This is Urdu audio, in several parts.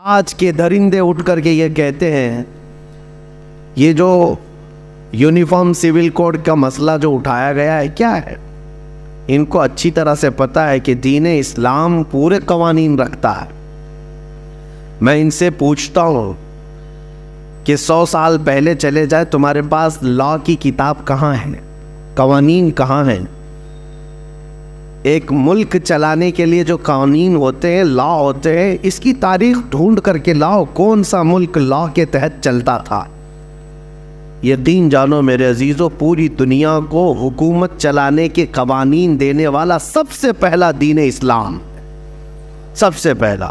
آج کے درندے اٹھ کر کے یہ کہتے ہیں یہ جو یونیفارم سول کوڈ کا مسئلہ جو اٹھایا گیا ہے کیا ہے؟ ان کو اچھی طرح سے پتا ہے کہ دین اسلام پورے قوانین رکھتا ہے۔ میں ان سے پوچھتا ہوں کہ 100 سال پہلے چلے جائے، تمہارے پاس لا کی کتاب کہاں ہے؟ قوانین کہاں ہیں؟ ایک ملک چلانے کے لیے جو قوانین ہوتے ہیں، لا ہوتے ہیں، اس کی تاریخ ڈھونڈ کر کے لاؤ، کون سا ملک لا کے تحت چلتا تھا؟ یقین جانو میرے عزیزو، پوری دنیا کو حکومت چلانے کے قوانین دینے والا سب سے پہلا دین اسلام، سب سے پہلا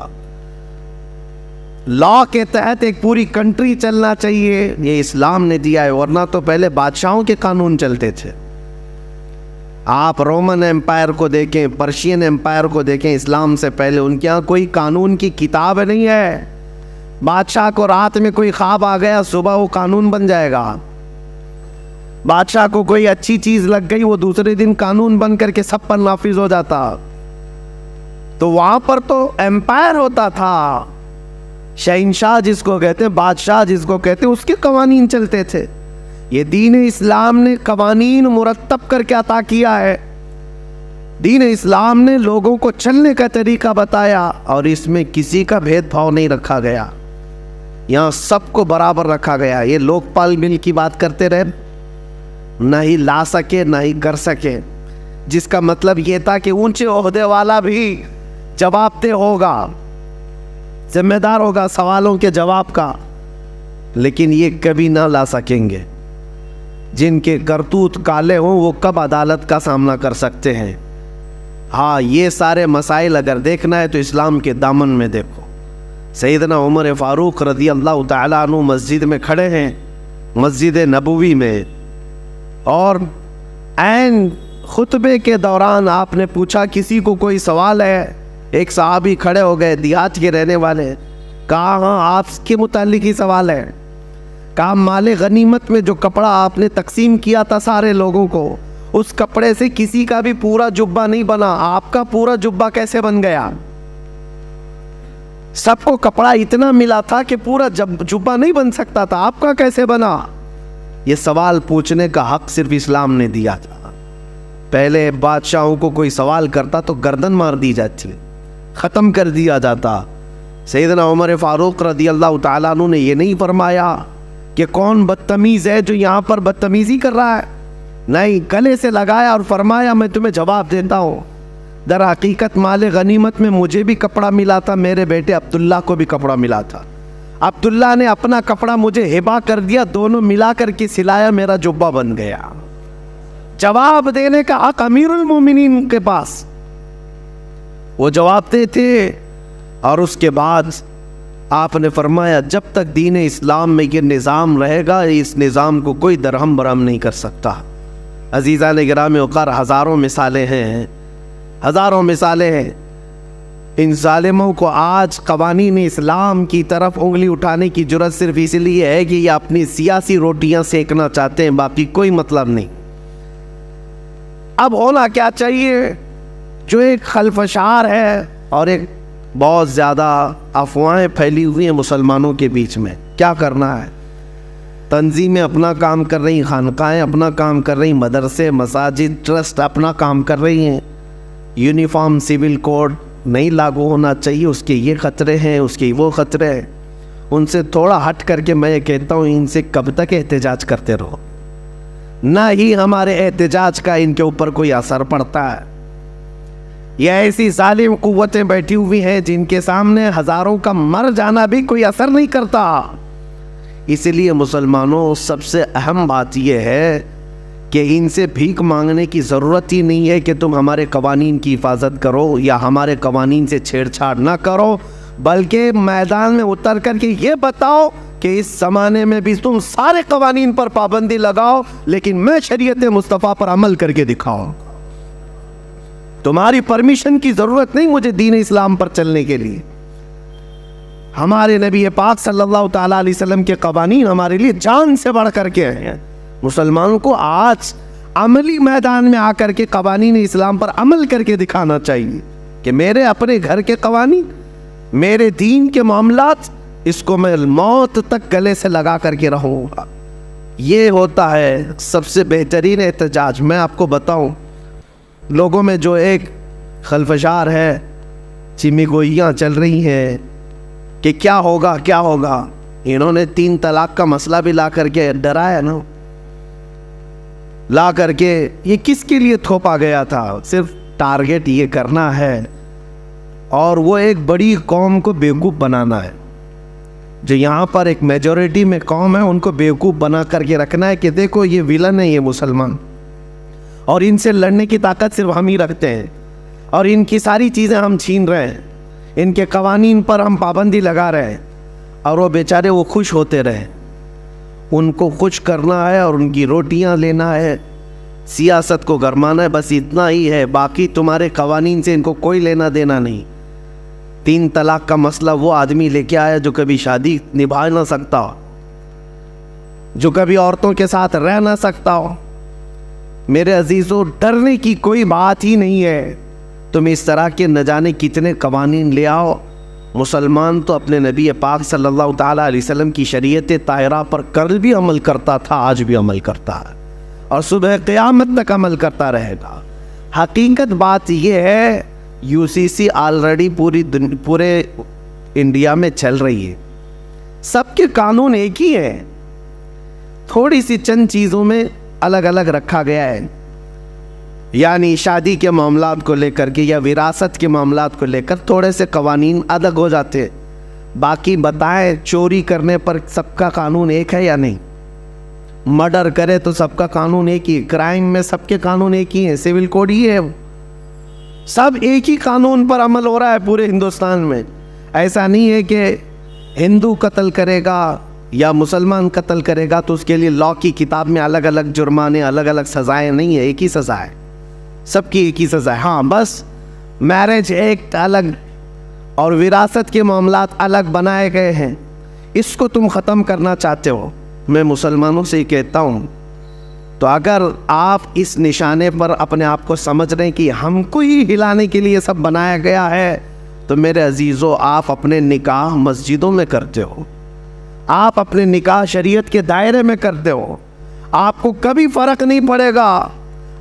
لا کے تحت ایک پوری کنٹری چلنا چاہیے، یہ اسلام نے دیا ہے، ورنہ تو پہلے بادشاہوں کے قانون چلتے تھے۔ آپ رومن امپائر کو دیکھیں، پرشین امپائر کو دیکھیں، اسلام سے پہلے ان کے ہاں کوئی قانون کی کتاب نہیں ہے۔ بادشاہ کو رات میں کوئی خواب آ گیا، صبح وہ قانون بن جائے گا۔ بادشاہ کو کوئی اچھی چیز لگ گئی، وہ دوسرے دن قانون بن کر کے سب پر نافذ ہو جاتا۔ تو وہاں پر تو امپائر ہوتا تھا، شہنشاہ جس کو کہتے ہیں، بادشاہ جس کو کہتے ہیں، اس کے قوانین چلتے تھے۔ یہ دین اسلام نے قوانین مرتب کر کے عطا کیا ہے۔ دین اسلام نے لوگوں کو چلنے کا طریقہ بتایا، اور اس میں کسی کا بھید بھاؤ نہیں رکھا گیا، یہاں سب کو برابر رکھا گیا۔ یہ لوک پال بل کی بات کرتے رہے، نہ ہی لا سکے نہ ہی کر سکے، جس کا مطلب یہ تھا کہ اونچے عہدے والا بھی جواب دہ ہوگا، ذمہ دار ہوگا سوالوں کے جواب کا، لیکن یہ کبھی نہ لا سکیں گے۔ جن کے کرتوت کالے ہوں وہ کب عدالت کا سامنا کر سکتے ہیں؟ ہاں، یہ سارے مسائل اگر دیکھنا ہے تو اسلام کے دامن میں دیکھو۔ سیدنا عمر فاروق رضی اللہ تعالیٰ عنہ مسجد میں کھڑے ہیں، مسجد نبوی میں، اور عین خطبے کے دوران آپ نے پوچھا کسی کو کوئی سوال ہے؟ ایک صحابی کھڑے ہو گئے، دیہات کے رہنے والے، کہا ہاں آپ کے متعلق ہی سوال ہے۔ کہا مال غنیمت میں جو کپڑا آپ نے تقسیم کیا تھا سارے لوگوں کو، اس کپڑے سے کسی کا بھی پورا جبہ نہیں بنا، آپ کا پورا جبہ کیسے بن گیا؟ سب کو کپڑا اتنا ملا تھا کہ پورا جبہ نہیں بن سکتا تھا، آپ کا کیسے بنا؟ یہ سوال پوچھنے کا حق صرف اسلام نے دیا تھا۔ پہلے بادشاہوں کو کوئی سوال کرتا تو گردن مار دی جاتی، ختم کر دیا جاتا۔ سیدنا عمر فاروق رضی اللہ تعالیٰ عنہ نے یہ نہیں فرمایا کہ کون بدتمیز ہے جو یہاں پر بدتمیزی کر رہا ہے، نہیں، گلے سے لگایا اور فرمایا میں تمہیں جواب دیتا ہوں۔ در حقیقت مال غنیمت میں مجھے بھی کپڑا ملا تھا، میرے بیٹے عبداللہ کو بھی کپڑا ملا تھا، عبداللہ نے اپنا کپڑا مجھے ہبہ کر دیا، دونوں ملا کر کے سلایا، میرا جبہ بن گیا۔ جواب دینے کا حق امیر المومنین کے پاس، وہ جواب دیتے۔ اور اس کے بعد آپ نے فرمایا جب تک دین اسلام میں یہ نظام رہے گا، اس نظام کو کوئی درہم برہم نہیں کر سکتا۔ عزیزان گرامی وقار، ہزاروں مثالیں ہیں، ہزاروں مثالیں ہیں۔ ان ظالموں کو آج قوانین اسلام کی طرف انگلی اٹھانے کی جرت صرف اس لیے ہے کہ یہ اپنی سیاسی روٹیاں سینکنا چاہتے ہیں، باقی کوئی مطلب نہیں۔ اب ہونا کیا چاہیے؟ جو ایک خلفشار ہے اور ایک بہت زیادہ افواہیں پھیلی ہوئی ہیں مسلمانوں کے بیچ میں، کیا کرنا ہے؟ تنظیمیں اپنا کام کر رہی، خانقاہیں اپنا کام کر رہی، مدرسے، مساجد، ٹرسٹ اپنا کام کر رہی ہیں۔ یونیفارم سول کوڈ نہیں لاگو ہونا چاہیے، اس کے یہ خطرے ہیں، اس کے وہ خطرے ہیں۔ ان سے تھوڑا ہٹ کر کے میں یہ کہتا ہوں، ان سے کب تک احتجاج کرتے رہو؟ نہ ہی ہمارے احتجاج کا ان کے اوپر کوئی اثر پڑتا ہے۔ یہ ایسی ظالم قوتیں بیٹھی ہوئی ہیں جن کے سامنے ہزاروں کا مر جانا بھی کوئی اثر نہیں کرتا۔ اس لیے مسلمانوں، سب سے اہم بات یہ ہے کہ ان سے بھیک مانگنے کی ضرورت ہی نہیں ہے کہ تم ہمارے قوانین کی حفاظت کرو یا ہمارے قوانین سے چھیڑ چھاڑ نہ کرو، بلکہ میدان میں اتر کر کے یہ بتاؤ کہ اس زمانے میں بھی تم سارے قوانین پر پابندی لگاؤ، لیکن میں شریعت مصطفیٰ پر عمل کر کے دکھاؤں۔ تمہاری پرمیشن کی ضرورت نہیں مجھے دین اسلام پر چلنے کے لیے۔ ہمارے نبی پاک صلی اللہ تعالیٰ علیہ وسلم کے قوانین ہمارے لیے جان سے بڑھ کر کے ہیں۔ مسلمانوں کو آج عملی میدان میں آ کر کے قوانین اسلام پر عمل کر کے دکھانا چاہیے کہ میرے اپنے گھر کے قوانین، میرے دین کے معاملات اس کو میں موت تک گلے سے لگا کر کے رہوں گا. یہ ہوتا ہے سب سے بہترین احتجاج. میں آپ کو بتاؤں, لوگوں میں جو ایک خلفشار ہے, چمی گوئیاں چل رہی ہیں کہ کیا ہوگا کیا ہوگا. انہوں نے 3 طلاق کا مسئلہ بھی لا کر کے ڈرایا نا, لا کر کے. یہ کس کے لیے تھوپا گیا تھا؟ صرف ٹارگٹ یہ کرنا ہے اور وہ ایک بڑی قوم کو بیوقوف بنانا ہے. جو یہاں پر ایک میجورٹی میں قوم ہے ان کو بیوقوف بنا کر کے رکھنا ہے کہ دیکھو یہ ویلن ہے, یہ مسلمان, اور ان سے لڑنے کی طاقت صرف ہم ہی رکھتے ہیں, اور ان کی ساری چیزیں ہم چھین رہے ہیں, ان کے قوانین پر ہم پابندی لگا رہے ہیں, اور وہ بیچارے وہ خوش ہوتے رہے. ان کو خوش کرنا ہے اور ان کی روٹیاں لینا ہے, سیاست کو گرمانا ہے, بس اتنا ہی ہے. باقی تمہارے قوانین سے ان کو کوئی لینا دینا نہیں. 3 طلاق کا مسئلہ وہ آدمی لے کے آیا جو کبھی شادی نبھا نہ سکتا ہو, جو کبھی عورتوں کے ساتھ رہ نہ سکتا ہو. میرے عزیزوں, ڈرنے کی کوئی بات ہی نہیں ہے. تم اس طرح کے نہ جانے کتنے قوانین لے آؤ. مسلمان تو اپنے نبی پاک صلی اللہ تعالیٰ علیہ وسلم کی شریعت طاہرہ پر کل بھی عمل کرتا تھا, آج بھی عمل کرتا ہے, اور صبح قیامت تک عمل کرتا رہے گا. حقیقت بات یہ ہے, UCC آلریڈی پورے انڈیا میں چل رہی ہے. سب کے قانون ایک ہی ہیں, تھوڑی سی چند چیزوں میں الگ الگ رکھا گیا ہے. یعنی شادی کے معاملات کو لے کر کے یا وراثت کے معاملات کو لے کر تھوڑے سے قوانین الگ ہو جاتے ہیں. باقی بتائیں, چوری کرنے پر سب کا قانون ایک ہے یا نہیں؟ مرڈر کرے تو سب کا قانون ایک ہی, کرائم میں سب کے قانون ایک ہی ہیں, سول کوڈ ہی ہے. سب ایک ہی قانون پر عمل ہو رہا ہے پورے ہندوستان میں. ایسا نہیں ہے کہ ہندو قتل کرے گا یا مسلمان قتل کرے گا تو اس کے لیے لاء کی کتاب میں الگ الگ جرمانے, الگ الگ سزائیں نہیں ہے, ایک ہی سزا ہے, سب کی ایک ہی سزا ہے. ہاں, بس میرج ایکٹ الگ اور وراثت کے معاملات الگ بنائے گئے ہیں. اس کو تم ختم کرنا چاہتے ہو, میں مسلمانوں سے ہی کہتا ہوں, تو اگر آپ اس نشانے پر اپنے آپ کو سمجھ رہے ہیں کہ ہم کو ہی ہلانے کے لیے سب بنایا گیا ہے, تو میرے عزیزوں, آپ اپنے نکاح مسجدوں میں کرتے ہو, آپ اپنے نکاح شریعت کے دائرے میں کرتے ہو, آپ کو کبھی فرق نہیں پڑے گا.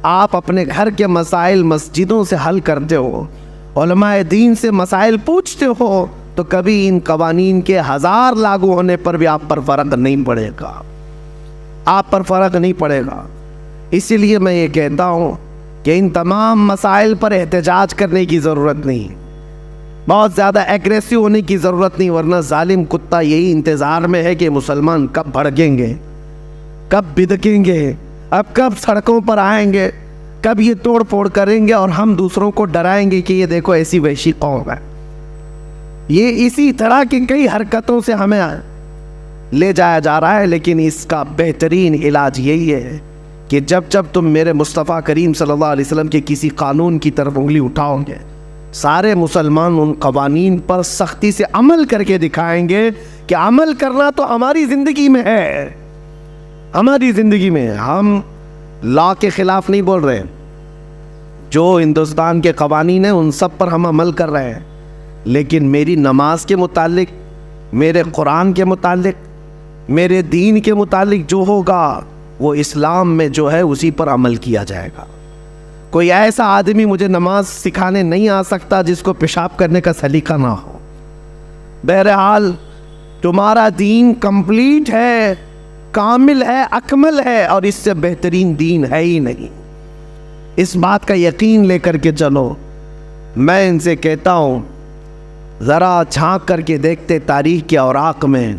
آپ اپنے گھر کے مسائل مسجدوں سے حل کرتے ہو, علماء دین سے مسائل پوچھتے ہو, تو کبھی ان قوانین کے 1000 لاگو ہونے پر بھی آپ پر فرق نہیں پڑے گا, آپ پر فرق نہیں پڑے گا. اسی لیے میں یہ کہتا ہوں کہ ان تمام مسائل پر احتجاج کرنے کی ضرورت نہیں, بہت زیادہ ایگریسو ہونے کی ضرورت نہیں, ورنہ ظالم کتا یہی انتظار میں ہے کہ مسلمان کب بھڑکیں گے, کب بدکیں گے, اب کب سڑکوں پر آئیں گے, کب یہ توڑ پھوڑ کریں گے اور ہم دوسروں کو ڈرائیں گے کہ یہ دیکھو ایسی وحشی قوم ہے. یہ اسی طرح کی کئی حرکتوں سے ہمیں لے جایا جا رہا ہے. لیکن اس کا بہترین علاج یہی ہے کہ جب جب تم میرے مصطفیٰ کریم صلی اللہ علیہ وسلم کے کسی قانون کی طرف انگلی اٹھاؤ گے, سارے مسلمان ان قوانین پر سختی سے عمل کر کے دکھائیں گے کہ عمل کرنا تو ہماری زندگی میں ہے, ہماری زندگی میں. ہم لاء کے خلاف نہیں بول رہے, جو ہندوستان کے قوانین ہیں ان سب پر ہم عمل کر رہے ہیں, لیکن میری نماز کے متعلق, میرے قرآن کے متعلق, میرے دین کے متعلق جو ہوگا وہ اسلام میں جو ہے اسی پر عمل کیا جائے گا. کوئی ایسا آدمی مجھے نماز سکھانے نہیں آ سکتا جس کو پیشاب کرنے کا سلیقہ نہ ہو. بہرحال تمہارا دین کمپلیٹ ہے, کامل ہے, اکمل ہے, اور اس سے بہترین دین ہے ہی نہیں. اس بات کا یقین لے کر کے چلو. میں ان سے کہتا ہوں, ذرا جھانک کر کے دیکھتے تاریخ کے اوراق میں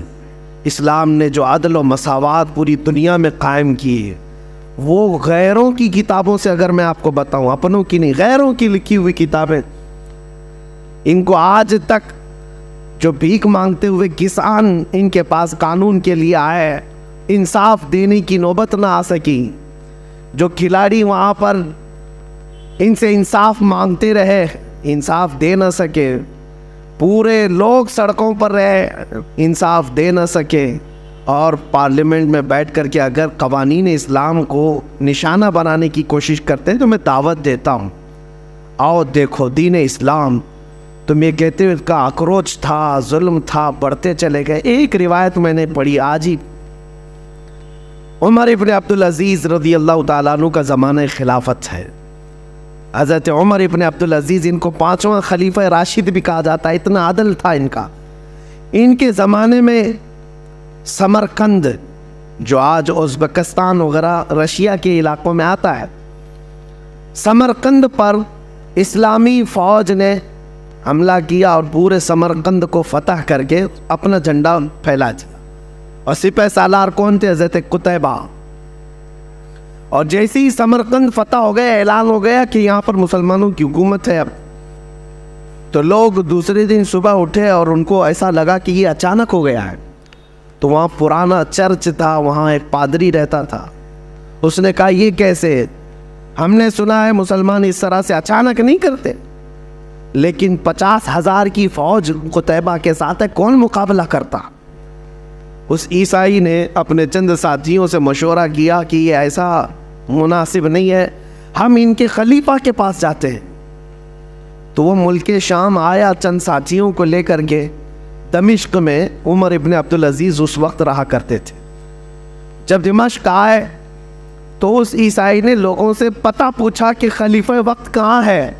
اسلام نے جو عدل و مساوات پوری دنیا میں قائم کی, وہ غیروں کی کتابوں سے اگر میں آپ کو بتاؤں, اپنوں کی نہیں, غیروں کی لکھی ہوئی کتابیں, ان کو آج تک جو بھیک مانگتے ہوئے کسان ان کے پاس قانون کے لیے آئے, انصاف دینے کی نوبت نہ آ سکی. جو کھلاڑی وہاں پر ان سے انصاف مانگتے رہے, انصاف دے نہ سکے. پورے لوگ سڑکوں پر رہے, انصاف دے نہ سکے. اور پارلیمنٹ میں بیٹھ کر کے اگر قوانین اسلام کو نشانہ بنانے کی کوشش کرتے ہیں تو میں دعوت دیتا ہوں, آؤ دیکھو دین اسلام تم یہ کہتے ہو اس کا اکروچ تھا، ظلم تھا، بڑھتے چلے گئے. ایک روایت میں نے پڑھی آج ہی، عمر ابن عبدالعزیز رضی اللہ تعالیٰ عنہ کا زمانہ خلافت ہے. حضرت عمر ابن عبدالعزیز، ان کو 5واں خلیفہ راشد بھی کہا جاتا ہے، اتنا عدل تھا ان کا. ان کے زمانے میں سمرقند، جو آج ازبکستان وغیرہ رشیا کے علاقوں میں آتا ہے، سمرقند پر اسلامی فوج نے حملہ کیا اور پورے سمرقند کو فتح کر کے اپنا جھنڈا پھیلا دیا. اور سپہ سالار کون تھے؟ حضرت قتیبہ. اور جیسے ہی سمرقند فتح ہو گیا، اعلان ہو گیا کہ یہاں پر مسلمانوں کی حکومت ہے اب، تو لوگ دوسرے دن صبح اٹھے اور ان کو ایسا لگا کہ یہ اچانک ہو گیا ہے. تو وہاں پرانا چرچ تھا، وہاں ایک پادری رہتا تھا. اس نے کہا یہ کیسے؟ ہم نے سنا ہے مسلمان اس طرح سے اچانک نہیں کرتے، لیکن 50,000 کی فوج قتیبہ کے ساتھ ہے، کون مقابلہ کرتا؟ اس عیسائی نے اپنے چند ساتھیوں سے مشورہ کیا کہ یہ ایسا مناسب نہیں ہے، ہم ان کے خلیفہ کے پاس جاتے ہیں. تو وہ ملک شام آیا چند ساتھیوں کو لے کر کے. دمشق میں عمر ابن عبدالعزیز اس وقت رہا کرتے تھے. جب دمشق آئے تو اس عیسائی نے لوگوں سے پتہ پوچھا کہ خلیفہ وقت کہاں ہے.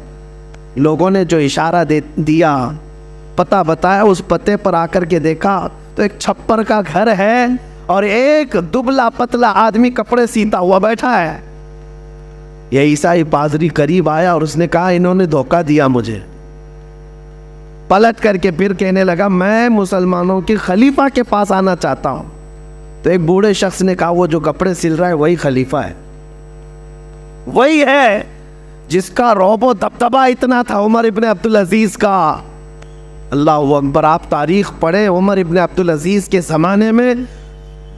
لوگوں نے جو اشارہ دیا، پتہ بتایا، اس پتے پر آ کر کے دیکھا تو ایک چھپر کا گھر ہے اور ایک دبلا پتلا آدمی کپڑے سیتا ہوا بیٹھا ہے. یہ عیسائی پادری قریب آیا اور اس نے کہا انہوں نے دھوکہ دیا مجھے. پلٹ کر کے پھر کہنے لگا میں مسلمانوں کے خلیفہ کے پاس آنا چاہتا ہوں. تو ایک بوڑھے شخص نے کہا وہ جو کپڑے سل رہا ہے وہی خلیفہ ہے، وہی ہے جس کا رعب و دبدبہ اتنا تھا عمر ابن عبدالعزیز کا. اللہ اکبر. آپ تاریخ پڑھیں، عمر ابن عبدالعزیز کے زمانے میں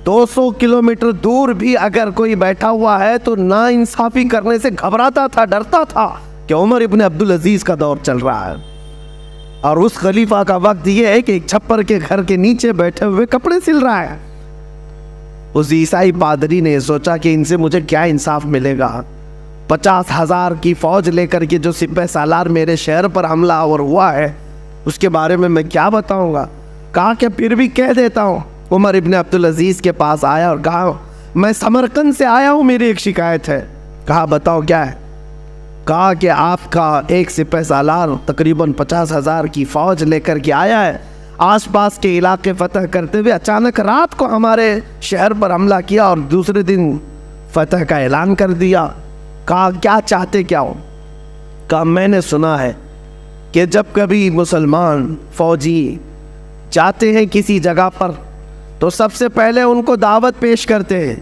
200 کلومیٹر دور بھی اگر کوئی بیٹھا ہوا ہے تو نا انصافی کرنے سے گھبراتا تھا، ڈرتا تھا کہ عمر ابن عبدالعزیز کا دور چل رہا ہے. اور اس خلیفہ کا وقت یہ ہے کہ ایک چھپر کے گھر کے نیچے بیٹھے ہوئے کپڑے سل رہا ہے. اس عیسائی پادری نے سوچا کہ ان سے مجھے کیا انصاف ملے گا. 50,000 کی فوج لے کر کے جو سپہ سالار میرے شہر پر حملہ آور ہوا ہے اس کے بارے میں کیا بتاؤں گا. کہا کہ پھر بھی کہہ دیتا ہوں. عمر ابن عبدالعزیز کے پاس آیا اور کہا میں سمرقند سے آیا ہوں، میری ایک شکایت ہے. کہا بتاؤ کیا ہے. کہا کہ آپ کا ایک سپہ سالار تقریباً 50,000 کی فوج لے کر کے آیا ہے، آس پاس کے علاقے فتح کرتے ہوئے اچانک رات کو ہمارے شہر پر حملہ کیا اور دوسرے دن فتح کا اعلان کر دیا. کہا کیا چاہتے کیا ہو. کہا میں نے سنا ہے کہ جب کبھی مسلمان فوجی جاتے ہیں کسی جگہ پر تو سب سے پہلے ان کو دعوت پیش کرتے ہیں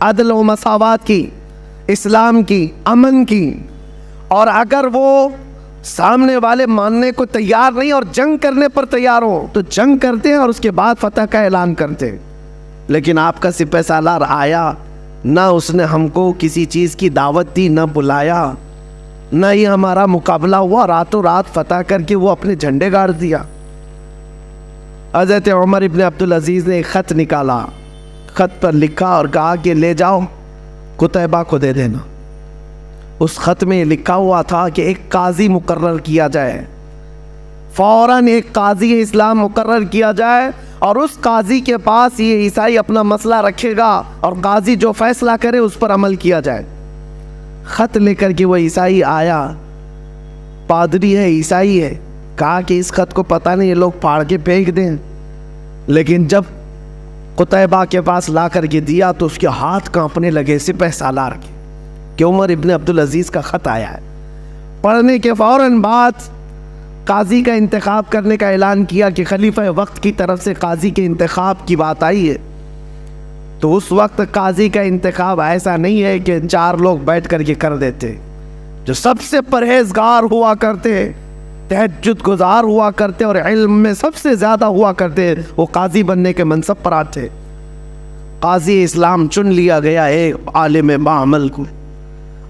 عدل و مساوات کی، اسلام کی، امن کی، اور اگر وہ سامنے والے ماننے کو تیار نہیں اور جنگ کرنے پر تیار ہو تو جنگ کرتے ہیں اور اس کے بعد فتح کا اعلان کرتے ہیں. لیکن آپ کا سپہ سالار آیا، نہ اس نے ہم کو کسی چیز کی دعوت دی، نہ بلایا، نہ ہی ہمارا مقابلہ ہوا، راتوں رات فتح کر کے وہ اپنے جھنڈے گاڑ دیا. حضرت عمر ابن عبدالعزیز نے ایک خط نکالا، خط پر لکھا اور کہا کہ لے جاؤ قتیبہ کو دے دینا. اس خط میں لکھا ہوا تھا کہ ایک قاضی مقرر کیا جائے، فوراً ایک قاضی اسلام مقرر کیا جائے اور اس قاضی کے پاس یہ عیسائی اپنا مسئلہ رکھے گا اور قاضی جو فیصلہ کرے اس پر عمل کیا جائے. خط لے کر کے وہ عیسائی آیا، پادری ہے، عیسائی ہے. کہا کہ اس خط کو پتہ نہیں یہ لوگ پھاڑ کے پھینک دیں. لیکن جب قتیبہ کے پاس لا کر کے دیا تو اس کے ہاتھ کانپنے لگے سپہ سالار کے کہ عمر ابن عبدالعزیز کا خط آیا ہے. پڑھنے کے فوراً بعد قاضی کا انتخاب کرنے کا اعلان کیا کہ خلیفہ وقت کی طرف سے قاضی کے انتخاب کی بات آئی ہے. تو اس وقت قاضی کا انتخاب ایسا نہیں ہے کہ 4 لوگ بیٹھ کر کے کر دیتے. جو سب سے پرہیزگار ہوا کرتے، تہجد گزار ہوا کرتے اور علم میں سب سے زیادہ ہوا کرتے، وہ قاضی بننے کے منصب پر آتے. قاضی اسلام چن لیا گیا ایک عالم باعمل کو،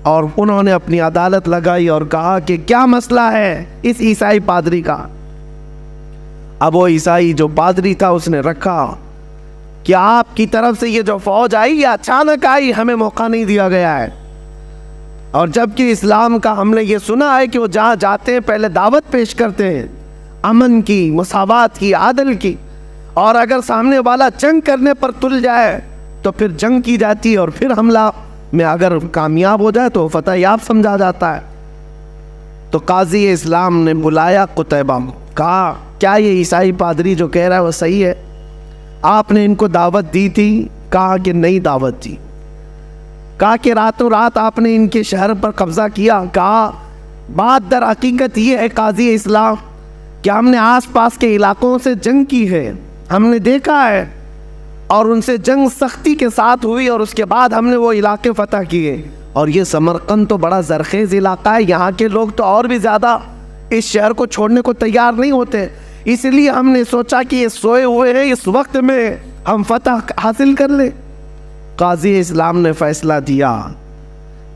اور انہوں نے اپنی عدالت لگائی اور کہا کہ کیا مسئلہ ہے اس عیسائی پادری کا. اب وہ عیسائی جو پادری تھا اس نے رکھا کہ آپ کی طرف سے یہ جو فوج آئی یہ اچانک آئی، ہمیں موقع نہیں دیا گیا ہے، اور جبکہ اسلام کا ہم نے یہ سنا ہے کہ وہ جہاں جاتے ہیں پہلے دعوت پیش کرتے ہیں، امن کی، مساوات کی، عادل کی. اور اگر سامنے والا جنگ کرنے پر تل جائے تو پھر جنگ کی جاتی ہے، اور پھر حملہ میں اگر کامیاب ہو جائے تو فتح یاب سمجھا جاتا ہے. تو قاضی اسلام نے بلایا قتیبہ کو، کہا کیا یہ عیسائی پادری جو کہہ رہا ہے وہ صحیح ہے؟ آپ نے ان کو دعوت دی تھی؟ کہا کہ نہیں دعوت دی. کہا کہ راتوں رات آپ نے ان کے شہر پر قبضہ کیا؟ کہا بات در حقیقت یہ ہے قاضی اسلام کہ ہم نے آس پاس کے علاقوں سے جنگ کی ہے، ہم نے دیکھا ہے، اور ان سے جنگ سختی کے ساتھ ہوئی، اور اس کے بعد ہم نے وہ علاقے فتح کیے. اور یہ سمرقند تو بڑا زرخیز علاقہ ہے، یہاں کے لوگ تو اور بھی زیادہ اس شہر کو چھوڑنے کو تیار نہیں ہوتے، اس لیے ہم نے سوچا کہ یہ سوئے ہوئے ہیں، اس وقت میں ہم فتح حاصل کر لیں. قاضی اسلام نے فیصلہ دیا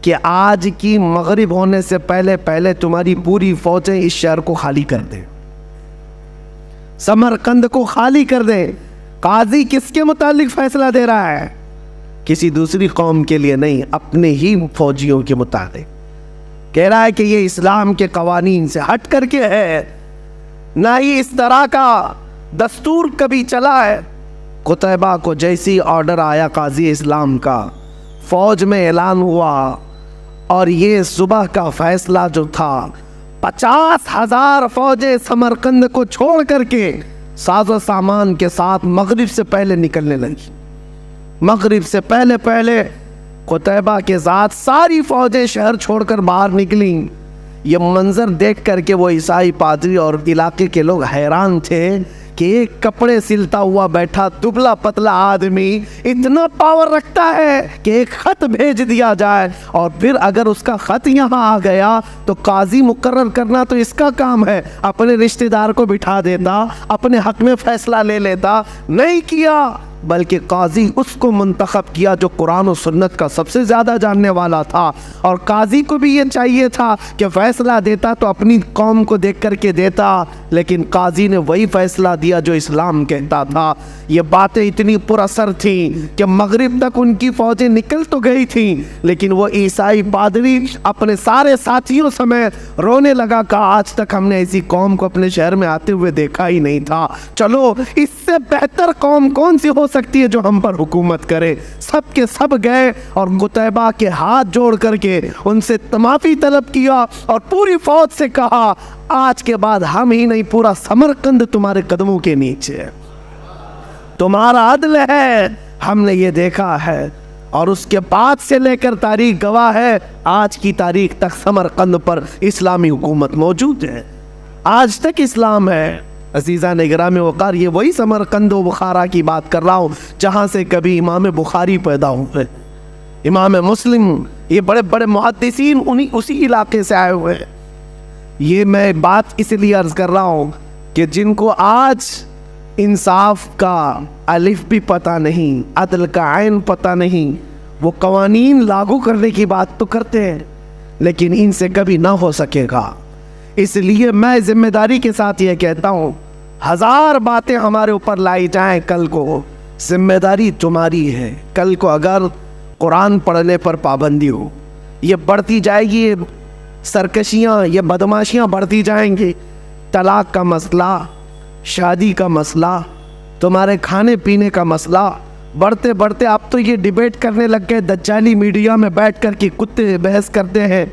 کہ آج کی مغرب ہونے سے پہلے پہلے تمہاری پوری فوجیں اس شہر کو خالی کر دیں، سمرقند کو خالی کر دیں. قاضی کس کے متعلق فیصلہ دے رہا ہے؟ کسی دوسری قوم کے لیے نہیں، اپنے ہی فوجیوں کے متعلق. کہہ رہا ہے کہ یہ اسلام کے قوانین سے ہٹ کر کے ہے، نہ ہی اس طرح کا دستور کبھی چلا ہے. قتیبہ کو جیسی آرڈر آیا قاضی اسلام کا، فوج میں اعلان ہوا، اور یہ صبح کا فیصلہ جو تھا 50,000 فوجیں سمرقند کو چھوڑ کر کے ساز و سامان کے ساتھ مغرب سے پہلے نکلنے لگی. مغرب سے پہلے پہلے قتیبہ کے ذات ساری فوجیں شہر چھوڑ کر باہر نکلیں. یہ منظر دیکھ کر کے وہ عیسائی پادری اور علاقے کے لوگ حیران تھے کہ ایک کپڑے سلتا ہوا بیٹھا دبلا پتلا آدمی اتنا پاور رکھتا ہے کہ ایک خط بھیج دیا جائے، اور پھر اگر اس کا خط یہاں آ گیا تو قاضی مقرر کرنا تو اس کا کام ہے، اپنے رشتہ دار کو بٹھا دیتا، اپنے حق میں فیصلہ لے لیتا. نہیں کیا، بلکہ قاضی اس کو منتخب کیا جو قرآن و سنت کا سب سے زیادہ جاننے والا تھا. اور قاضی کو بھی یہ چاہیے تھا کہ فیصلہ دیتا تو اپنی قوم کو دیکھ کر کے دیتا، لیکن قاضی نے وہی فیصلہ دیا جو اسلام کہتا تھا. یہ باتیں اتنی پر اثر تھیں کہ مغرب تک ان کی فوجیں نکل تو گئی تھیں، لیکن وہ عیسائی پادری اپنے سارے ساتھیوں سمیت رونے لگا کہ آج تک ہم نے ایسی قوم کو اپنے شہر میں آتے ہوئے دیکھا ہی نہیں تھا. چلو اس سے بہتر قوم کون سی ہو سکتی ہے جو ہم پر حکومت کرے؟ سب کے سب گئے اور قتیبہ کے ہاتھ جوڑ کر کے ان سے معافی طلب کیا، اور پوری فوج سے کہا آج کے بعد ہم ہی نہیں، پورا سمرقند تمہارے قدموں کے نیچے، تمہارا عدل ہے، ہم نے یہ دیکھا ہے. اور اس کے بعد سے لے کر تاریخ گواہ ہے، آج کی تاریخ تک سمرقند پر اسلامی حکومت موجود ہے، آج تک اسلام ہے. عزیزان گرامی وقار، یہ وہی سمرقند و بخارا کی بات کر رہا ہوں جہاں سے کبھی امام بخاری پیدا ہوئے، امام مسلم، یہ بڑے بڑے محدثین اسی علاقے سے آئے ہوئے. یہ میں بات اس لیے عرض کر رہا ہوں کہ جن کو آج انصاف کا الف بھی پتہ نہیں، عدل کا عین پتہ نہیں، وہ قوانین لاگو کرنے کی بات تو کرتے ہیں لیکن ان سے کبھی نہ ہو سکے گا. اس لیے میں ذمہ داری کے ساتھ یہ کہتا ہوں، 1000 باتیں ہمارے اوپر لائی جائیں، کل کو ذمہ داری تمہاری ہے. کل کو اگر قرآن پڑھنے پر پابندی ہو، یہ بڑھتی جائے گی، یہ سرکشیاں، یہ بدماشیاں بڑھتی جائیں گی. طلاق کا مسئلہ، شادی کا مسئلہ، تمہارے کھانے پینے کا مسئلہ بڑھتے بڑھتے اب تو یہ ڈیبیٹ کرنے لگ گئے، دجالی میڈیا میں بیٹھ کر کے کتے بحث کرتے ہیں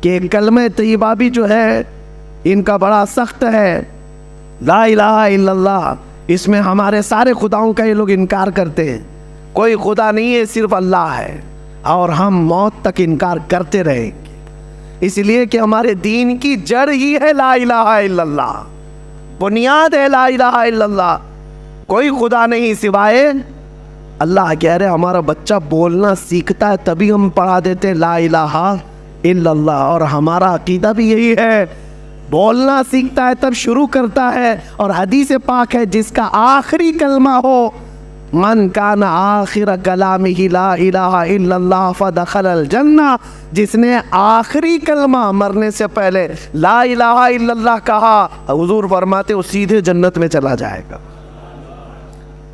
کہ کلمہ طیبہ بھی جو ہے ان کا بڑا سخت ہے، لا الہ الا اللہ، اس میں ہمارے سارے خداؤں کا یہ لوگ انکار کرتے ہیں، کوئی خدا نہیں ہے، صرف اللہ ہے، اور ہم موت تک انکار کرتے رہیں گے. اس لیے کہ ہمارے دین کی جڑ ہی ہے لا الہ الا اللہ، بنیاد ہے لا الہ الا اللہ، کوئی خدا نہیں سوائے اللہ. کہہ رہے ہمارا بچہ بولنا سیکھتا ہے تبھی ہم پڑھا دیتے لا الہ الا اللہ، اور ہمارا عقیدہ بھی یہی ہے، بولنا سیکھتا ہے تب شروع کرتا ہے. اور حدیث پاک ہے جس کا آخری کلمہ ہو، من کان آخر کلامہ لا الہ الا اللہ فدخل الجنہ، جس نے آخری کلمہ مرنے سے پہلے لا الہ الا اللہ کہا، حضور فرماتے وہ سیدھے جنت میں چلا جائے گا،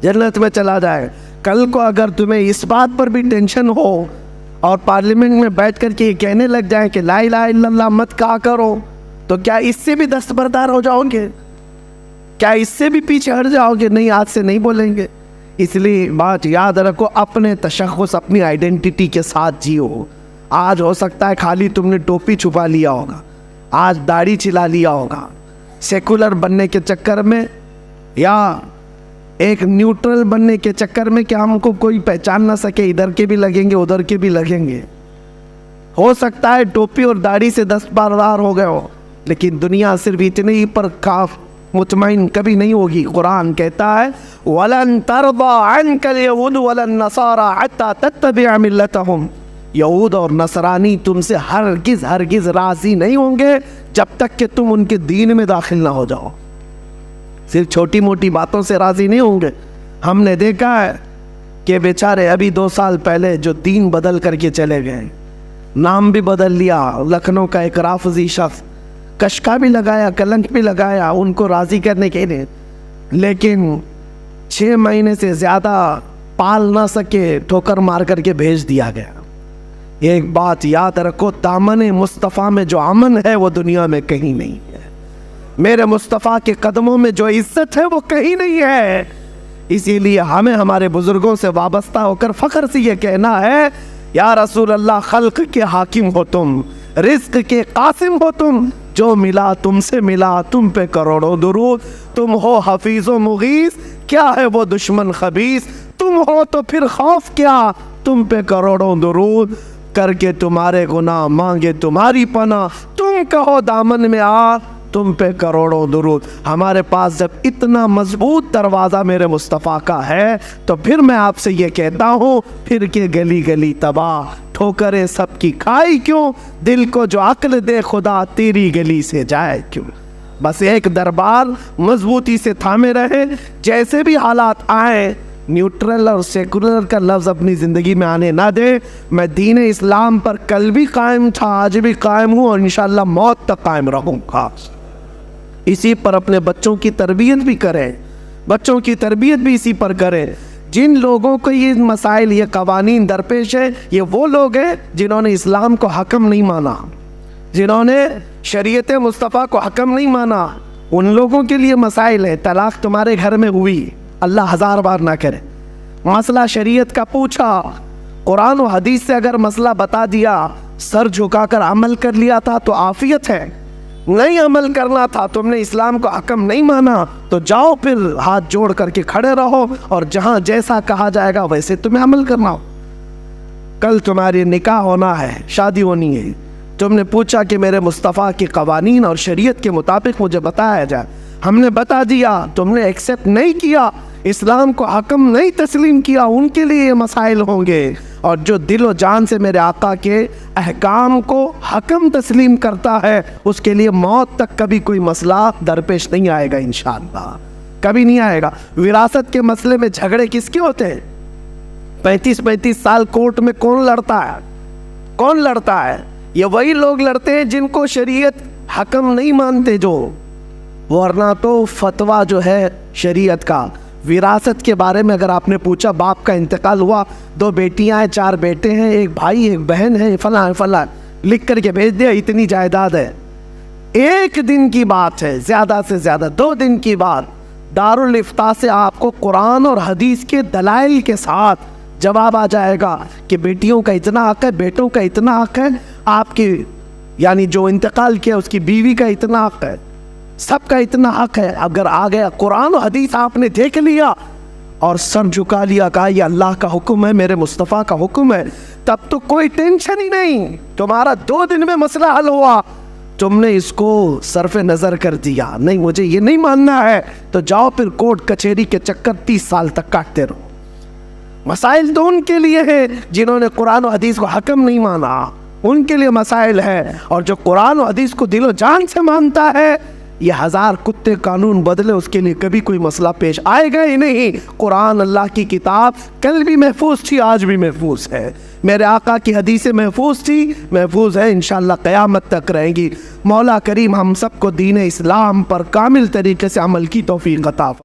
جنت میں چلا جائے گا. کل کو اگر تمہیں اس بات پر بھی ٹینشن ہو اور پارلیمنٹ میں بیٹھ کر کے یہ کہنے لگ جائیں کہ لا الہ الا اللہ مت کہا کرو، تو کیا اس سے بھی دستبردار ہو جاؤ گے؟ کیا اس سے بھی پیچھے ہٹ جاؤ گے؟ نہیں، آج سے نہیں بولیں گے۔ اس لیے بات یاد رکھو، اپنے تشخص، اپنی آئیڈینٹی کے ساتھ جیو۔ آج ہو سکتا ہے خالی تم نے ٹوپی چھپا لیا ہوگا، آج داڑھی چلا لیا ہوگا، سیکولر بننے کے چکر میں یا ایک نیوٹرل بننے کے چکر میں کہ ہم کو کوئی پہچان نہ سکے، ادھر کے بھی لگیں گے ادھر کے بھی لگیں گے۔ ہو سکتا ہے ٹوپی اور داڑھی سے دست بردار ہو گئے ہو، لیکن دنیا صرف اتنے ہی پر کاف مطمئن کبھی نہیں ہوگی۔ قرآن کہتا ہے وَلَن تَرْضَى عَنْكَ الْيَهُودُ وَلَا النَّصَارَى حَتَّى تَتَّبِعَ مِلَّتَهُمْ۔ یہود اور نصرانی تم سے ہرگز راضی نہیں ہوں گے جب تک کہ تم ان کے دین میں داخل نہ ہو جاؤ۔ صرف چھوٹی موٹی باتوں سے راضی نہیں ہوں گے۔ ہم نے دیکھا ہے کہ بیچارے ابھی 2 سال پہلے جو دین بدل کر کے چلے گئے، نام بھی بدل لیا، لکھنؤ کا ایک رافضی شخص، کشکا بھی لگایا، کلنک بھی لگایا ان کو راضی کرنے کے لیے، لیکن 6 مہینے سے زیادہ پال نہ سکے، ٹھوکر مار کر کے بھیج دیا گیا۔ ایک بات یاد رکھو، دامن مصطفیٰ میں جو امن ہے وہ دنیا میں کہیں نہیں ہے۔ میرے مصطفیٰ کے قدموں میں جو عزت ہے وہ کہیں نہیں ہے۔ اسی لیے ہمیں ہمارے بزرگوں سے وابستہ ہو کر فخر سے یہ کہنا ہے، یا رسول اللہ، خلق کے حاکم ہو تم، رزق کے قاسم ہو تم، جو ملا تم سے ملا، تم پہ کروڑوں درود، تم ہو حفیظ و مغیث، کیا ہے وہ دشمن خبیث، تم ہو تو پھر خوف کیا، تم پہ کروڑوں درود، کر کے تمہارے گناہ مانگے تمہاری پناہ، تم کہو دامن میں آ، تم پہ کروڑوں درود۔ ہمارے پاس جب اتنا مضبوط دروازہ میرے مصطفیٰ کا ہے تو پھر میں آپ سے یہ کہتا ہوں، پھر کے گلی گلی تباہ، ٹھوکریں سب کی کھائی کیوں، دل کو جو عقل دے خدا، تیری گلی سے جائے کیوں۔ بس ایک دربار مضبوطی سے تھامے رہے، جیسے بھی حالات آئیں، نیوٹرل اور سیکولر کا لفظ اپنی زندگی میں آنے نہ دے۔ میں دین اسلام پر کل بھی قائم تھا، آج بھی قائم ہوں، اور انشاءاللہ موت تک قائم رہوں گا۔ اسی پر اپنے بچوں کی تربیت بھی کریں، بچوں کی تربیت بھی اسی پر کریں۔ جن لوگوں کو یہ مسائل، یہ قوانین درپیش ہے، یہ وہ لوگ ہیں جنہوں نے اسلام کو حکم نہیں مانا، جنہوں نے شریعت مصطفیٰ کو حکم نہیں مانا، ان لوگوں کے لیے مسائل ہے۔ طلاق تمہارے گھر میں ہوئی، اللہ 1000 بار نہ کرے، مسئلہ شریعت کا پوچھا، قرآن و حدیث سے اگر مسئلہ بتا دیا، سر جھکا کر عمل کر لیا تھا تو عافیت ہے، نہیں عمل کرنا تھا، تم نے اسلام کو حکم نہیں مانا، تو جاؤ پھر ہاتھ جوڑ کر کے کھڑے رہو، اور جہاں جیسا کہا جائے گا ویسے تمہیں عمل کرنا ہو۔ کل تمہاری نکاح ہونا ہے، شادی ہونی ہے، تم نے پوچھا کہ میرے مصطفیٰ کے قوانین اور شریعت کے مطابق مجھے بتایا جائے، ہم نے بتا دیا، تم نے ایکسیپٹ نہیں کیا، اسلام کو حکم نہیں تسلیم کیا، ان کے لیے یہ مسائل ہوں گے۔ اور جو دل و جان سے میرے آقا کے احکام کو حکم تسلیم کرتا ہے، اس کے لیے موت تک کبھی کوئی مسئلہ درپیش نہیں آئے گا، انشاءاللہ کبھی نہیں آئے گا۔ وراثت کے مسئلے میں جھگڑے کس کے ہوتے ہیں؟ 35 سال کورٹ میں کون لڑتا ہے؟ کون لڑتا ہے؟ یہ وہی لوگ لڑتے ہیں جن کو شریعت حکم نہیں مانتے، جو ورنہ تو فتویٰ جو ہے شریعت کا وراثت کے بارے میں اگر آپ نے پوچھا، باپ کا انتقال ہوا، 2 بیٹیاں ہیں، 4 بیٹے ہیں، 1 بھائی 1 بہن ہے، فلاں لکھ کر کے بھیج دیا، اتنی جائیداد ہے، 1 دن کی بات ہے، زیادہ سے زیادہ 2 دن کی بات، دارالافتاء سے آپ کو قرآن اور حدیث کے دلائل کے ساتھ جواب آ جائے گا کہ بیٹیوں کا اتنا حق ہے، بیٹوں کا اتنا حق ہے، آپ کی یعنی جو انتقال کیا اس کی بیوی کا اتنا حق ہے، سب کا اتنا حق ہے۔ اگر آ گیا قرآن و حدیث آپ نے دیکھ لیا اور سر جھکا لیا، کہا یہ اللہ کا حکم ہے، میرے مصطفیٰ کا حکم ہے، تب تو کوئی ٹینشن ہی نہیں، تمہارا 2 دن میں مسئلہ حل ہوا۔ تم نے اس کو صرف نظر کر دیا، نہیں مجھے یہ نہیں ماننا ہے، تو جاؤ پھر کورٹ کچہری کے چکر 30 سال تک کاٹتے رہو۔ مسائل تو ان کے لیے ہے جنہوں نے قرآن و حدیث کو حکم نہیں مانا، ان کے لیے مسائل ہے، اور جو قرآن و حدیث کو دل و جان سے مانتا ہے، یہ 1000 کتے قانون بدلے، اس کے لیے کبھی کوئی مسئلہ پیش آئے گا ہی نہیں۔ قرآن اللہ کی کتاب کل بھی محفوظ تھی، آج بھی محفوظ ہے، میرے آقا کی حدیثیں محفوظ تھی، محفوظ ہے، انشاءاللہ قیامت تک رہیں گی۔ مولا کریم ہم سب کو دین اسلام پر کامل طریقے سے عمل کی توفیق عطا فرمائے۔